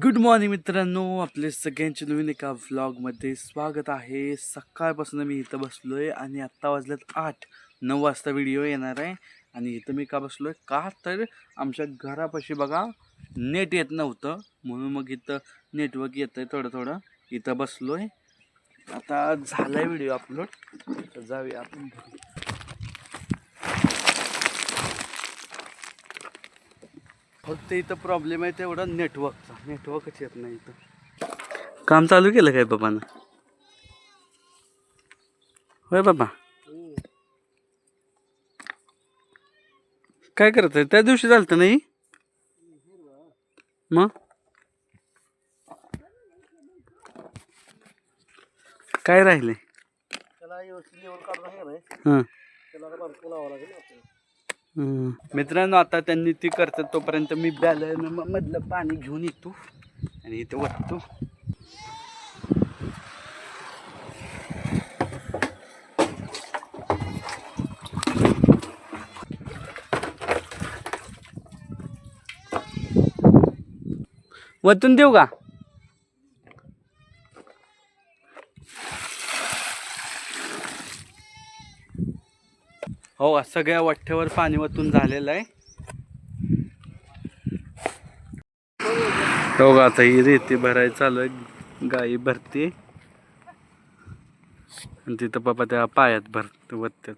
Good morning मित्रांनो, आपले सगळ्यांचे नवीन एका व्लॉगमध्ये स्वागत आहे. सकाळपासून मी इथं बसलोय आणि आत्ता वाजलेत 8-9 वाजता व्हिडिओ येणार आहे. आणि इथं मी का बसलोय का तर आमच्या घरापाशी बघा नेट येत नव्हतं, म्हणून मग इथं नेटवर्क येतंय थोडं थोडं. इथं बसलोय. आता झालाय व्हिडिओ अपलोड, तर जाऊया आपण घरी. फक्त इथं प्रॉब्लेम आहे तेवढा नेटवर्कचा, नेटवर्कच येत नाही इथं. काम चालू केलं काय बाबांना? होय बाबा, काय करत आहे? त्या दिवशी झालं नाही मग काय राहिले? मित्रांनो, आता त्यांनी ती करतात तोपर्यंत मी बॅलर मधलं पाणी घेऊन येतो आणि इथे वाटतो. वतून देऊ का? हो, सगळ्या वठ्ठ्यावर पाणी वतून झालेलं आहे. हो, आता ही रेती भरायला चालू आहे. गाई भरते आणि तिथं पप्पा त्या पायात वततात.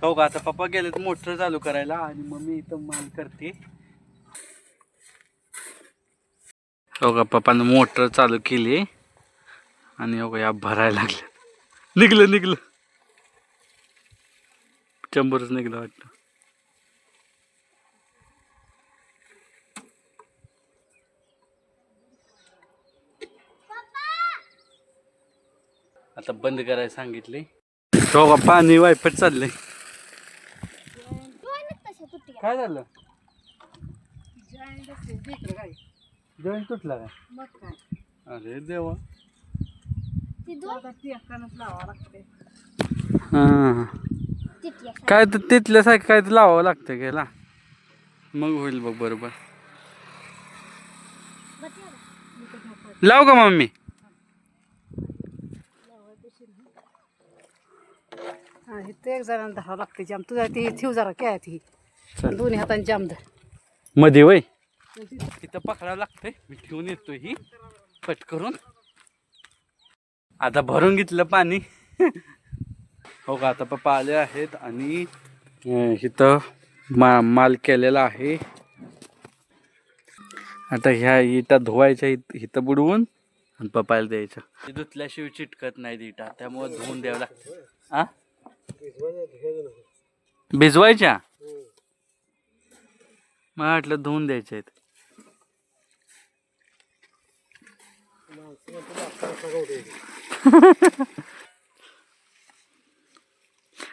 हो का, आता पप्पा गेलेत मोटर चालू करायला आणि मम्मी इथं माल करते. हो का, पप्पानं मोटर चालू केली आणि हो का या भरायला लागल्या. निघलं चंबरच निघलं वाटतं. आता बंद करायला सांगितले. हो का, पाणी वायपट चाललंय. काय झालं? जॉईंट तुटला काय? अरे देवा. हा, काय तर तिथल्यासारखं काय तर लावावं लागतं घ्यायला, मग होईल बघ बरोबर. लाव का मम्मी? एक जरा धरावं लागते जाम. तुझा ती ठेव जरा काय ती दोन्ही हातांनी जाम धर मध्ये वय इथं पकडावं लागतंय. मी ठेवून येतोय ही कट करून. आता भरून घेतलं पाणी. हो का, आता पप्पा आले आहेत आणि इथं माल केलेला आहे. आता ह्या इटा धुवायच्या इथं बुडवून आणि पप्पाला द्यायच्या. धुतल्याशिवाय चिटकत नाही इटा, त्यामुळे धुवून द्यावं लागतं. आ, भिजवायच्या? मला वाटलं धुवून द्यायच्या आहेत.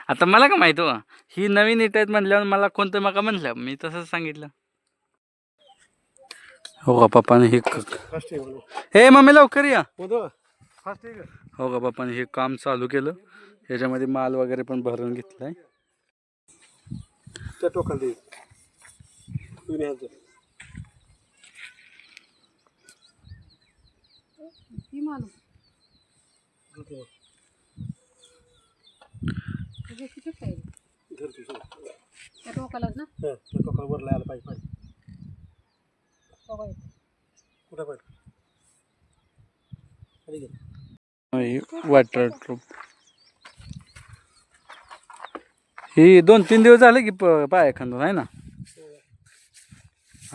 आता मला का माहित हो, ही नवीन इट आहेत म्हणल्यावर मला कोणतं मका म्हणलं, मी तसंच सांगितलं. हो का, पप्पाने हे मम्मी लवकर या. हो का, पप्पाने हे काम चालू केलं. ह्याच्यामध्ये माल वगैरे पण भरून घेतलाय. टोकालाच ना वरला आला पाहिजे पाणी. कुठं ही वॉटर प्रूफ. ही 2-3 दिवस झाले की पाया खांदून आहे ना.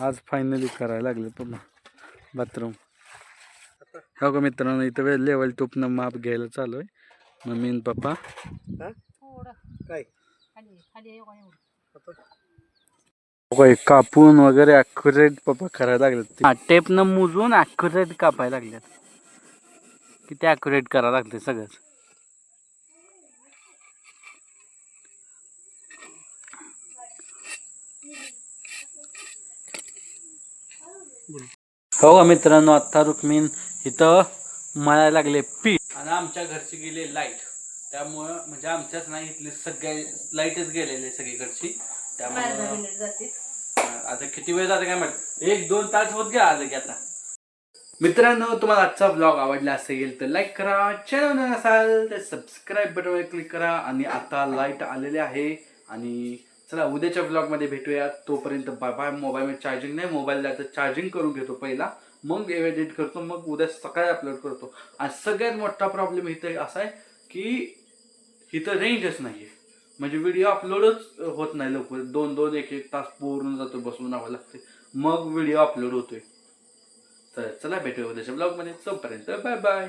आज फायनली करायला लागले पप्पा बाथरूम. हो का मित्रांनो, इथं लेवल टोपनं माप घ्यायला चालू आहे मम्मी आणि पप्पा. थोडं काय खाली खाली कापून वगैरे ॲक्युरेट पप्पा करायला लागलेत. हा टेपनं मोजून ॲक्युरेट कापायला लागल्यात. किती ॲक्युरेट करायला लागते सगळंच. हो का मित्रांनो, आता रुक्मिण इथं मळायला लागले पीठ आणि आमच्या घरची गेली लाईट. त्यामुळं म्हणजे आमच्याच नाही, इथली सगळ्या लाईटच गेलेली सगळीकडची. त्यामुळे आता किती वेळ जाते काय माहिती, 1-2 तास होत गेला आलं की आता. मित्रांनो, तुम्हाला आजचा ब्लॉग आवडला असेल तर लाईक करा, चॅनल नसाल तर सबस्क्राईब बटनवर क्लिक करा. आणि आता लाईट आलेली आहे आणि चला उद्याच्या ब्लॉगमध्ये भेटूया. तोपर्यंत बाय बाय. मोबाईलमध्ये चार्जिंग नाही, मोबाईलला तर चार्जिंग करून घेतो पहिला, मग एडिट करतो, मग उद्या सकाळी अपलोड करतो. आणि सगळ्यात मोठा प्रॉब्लेम इथं असा आहे की इथं रेंजच नाही आहे, म्हणजे व्हिडिओ अपलोडच होत नाही लवकर. 2-2 1-1 तास पूर्ण जातो बसून राहावं लागते, मग व्हिडिओ अपलोड होतोय. तर चला भेटूया उद्याच्या ब्लॉगमध्ये. तोपर्यंत बाय बाय.